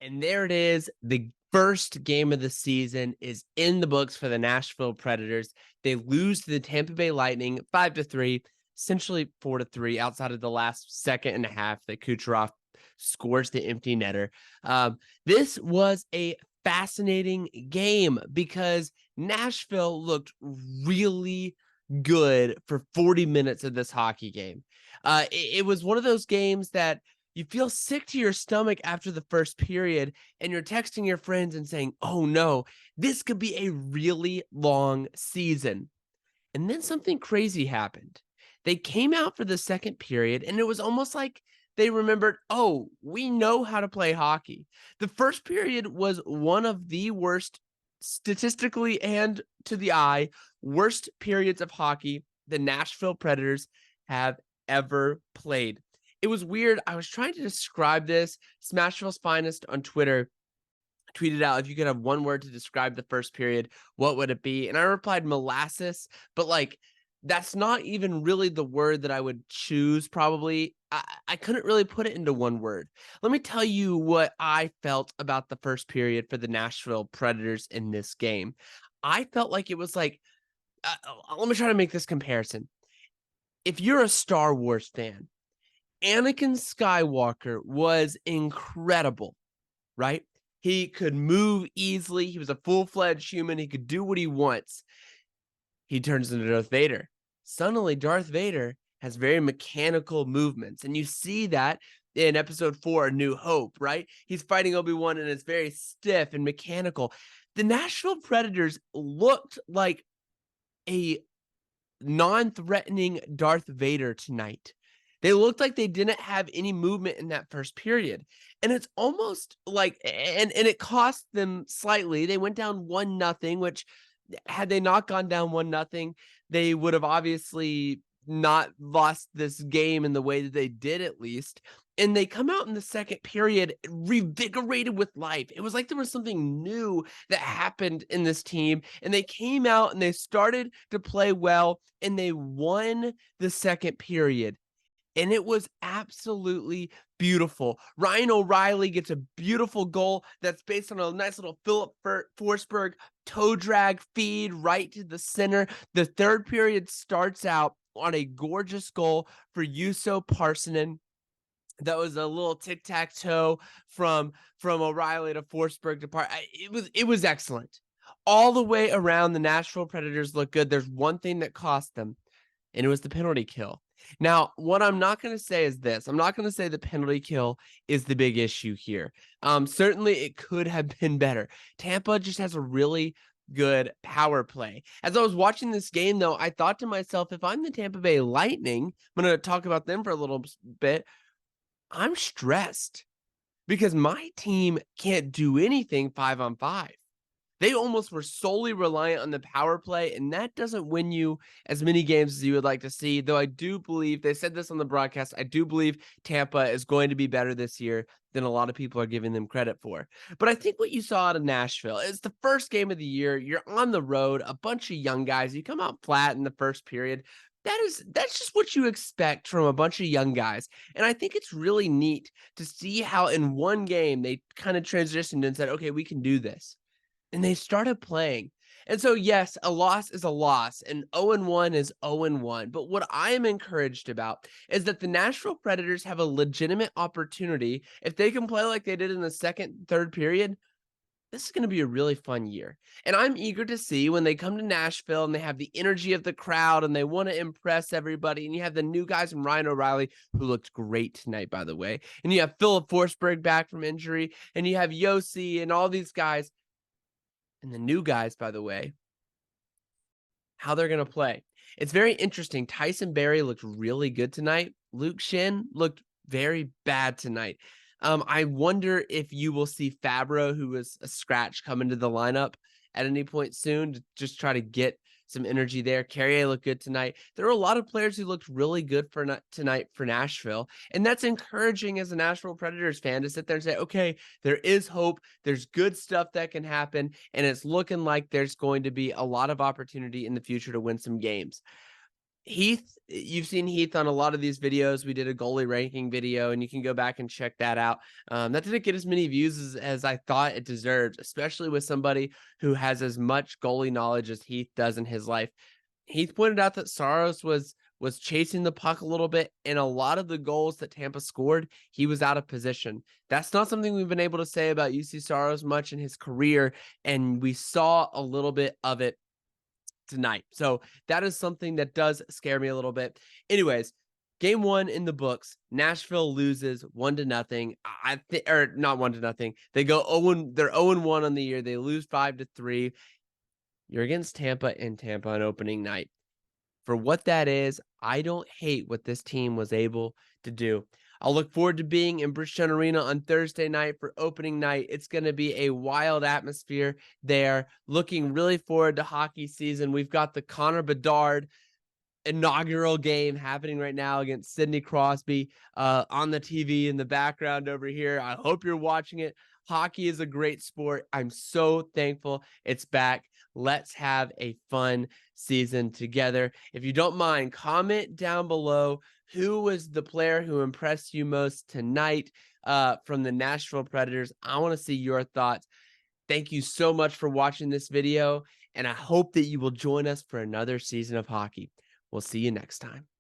And there it is. The first game of the season is in the books for the Nashville Predators. They lose to the Tampa Bay Lightning 5-3, essentially 4-3, outside of the last second and a half that Kucherov scores the empty netter. This was a fascinating game because Nashville looked really good for 40 minutes of this hockey game. It was one of those games that you feel sick to your stomach after the first period, and you're texting your friends and saying, oh no, this could be a really long season. And then something crazy happened. They came out for the second period, and it was almost like they remembered, oh, we know how to play hockey. The first period was one of the worst, statistically and to the eye, worst periods of hockey the Nashville Predators have ever played. It was weird. I was trying to describe this. Smashville's Finest on Twitter tweeted out, if you could have one word to describe the first period, what would it be? And I replied molasses, but like that's not even really the word that I would choose, probably. I couldn't really put it into one word. Let me tell you what I felt about the first period for the Nashville Predators in this game. I felt like it was like, let me try to make this comparison. If you're a Star Wars fan, Anakin Skywalker was incredible, right? He could move easily. He was a full-fledged human. He could do what he wants. He turns into Darth Vader. Suddenly, Darth Vader has very mechanical movements. And you see that in episode 4, A New Hope, right? He's fighting Obi-Wan and it's very stiff and mechanical. The Nashville Predators looked like a non-threatening Darth Vader tonight. They looked like they didn't have any movement in that first period. And it's almost like and it cost them slightly. They went down 1-0, which had they not gone down 1-0, they would have obviously not lost this game in the way that they did, at least. And they come out in the second period revigorated with life. It was like there was something new that happened in this team. And they came out and they started to play well and they won the second period. And it was absolutely beautiful. Ryan O'Reilly gets a beautiful goal that's based on a nice little Philip Forsberg toe drag feed right to the center. The third period starts out on a gorgeous goal for Juuso Parssinen. That was a little tic-tac-toe from O'Reilly to Forsberg to Park. It was excellent. All the way around, the Nashville Predators look good. There's one thing that cost them, and it was the penalty kill. Now, what I'm not going to say is this. I'm not going to say the penalty kill is the big issue here. Certainly, it could have been better. Tampa just has a really good power play. As I was watching this game, though, I thought to myself, if I'm the Tampa Bay Lightning, I'm going to talk about them for a little bit, I'm stressed because my team can't do anything 5-on-5. They almost were solely reliant on the power play, and that doesn't win you as many games as you would like to see, though I do believe, they said this on the broadcast, I do believe Tampa is going to be better this year than a lot of people are giving them credit for. But I think what you saw out of Nashville is the first game of the year, you're on the road, a bunch of young guys, you come out flat in the first period. That's just what you expect from a bunch of young guys. And I think it's really neat to see how in one game they kind of transitioned and said, okay, we can do this. And they started playing. And so, yes, a loss is a loss, and 0-1 is 0-1. But what I am encouraged about is that the Nashville Predators have a legitimate opportunity. If they can play like they did in the second, third period, this is going to be a really fun year. And I'm eager to see when they come to Nashville and they have the energy of the crowd and they want to impress everybody. And you have the new guys and Ryan O'Reilly, who looked great tonight, by the way. And you have Philip Forsberg back from injury. And you have Yossi and all these guys. And the new guys, by the way, how they're going to play. It's very interesting. Tyson Barrie looked really good tonight. Luke Shin looked very bad tonight. I wonder if you will see Fabro, who was a scratch, come into the lineup at any point soon to just try to get some energy there. Carrier looked good tonight. There were a lot of players who looked really good for tonight for Nashville. And that's encouraging as a Nashville Predators fan to sit there and say, okay, there is hope. There's good stuff that can happen. And it's looking like there's going to be a lot of opportunity in the future to win some games. Heath, you've seen Heath on a lot of these videos. We did a goalie ranking video, and you can go back and check that out. That didn't get as many views as I thought it deserved, especially with somebody who has as much goalie knowledge as Heath does in his life. Heath pointed out that Saros was chasing the puck a little bit, and a lot of the goals that Tampa scored, he was out of position. That's not something we've been able to say about UC Saros much in his career, and we saw a little bit of it tonight. So that is something that does scare me a little bit. Anyways, game one in the books. Nashville loses 1-0. Or not 1-0. They go 0. They're 0-1 on the year. They lose 5-3. You're against Tampa in Tampa on opening night. For what that is, I don't hate what this team was able to do. I'll look forward to being in Bridgestone Arena on Thursday night for opening night. It's going to be a wild atmosphere there. Looking really forward to hockey season. We've got the Connor Bedard inaugural game happening right now against Sidney Crosby on the TV in the background over here. I hope you're watching it. Hockey is a great sport. I'm so thankful it's back. Let's have a fun season together. If you don't mind, comment down below who was the player who impressed you most tonight from the Nashville Predators. I want to see your thoughts. Thank you so much for watching this video, and I hope that you will join us for another season of hockey. We'll see you next time.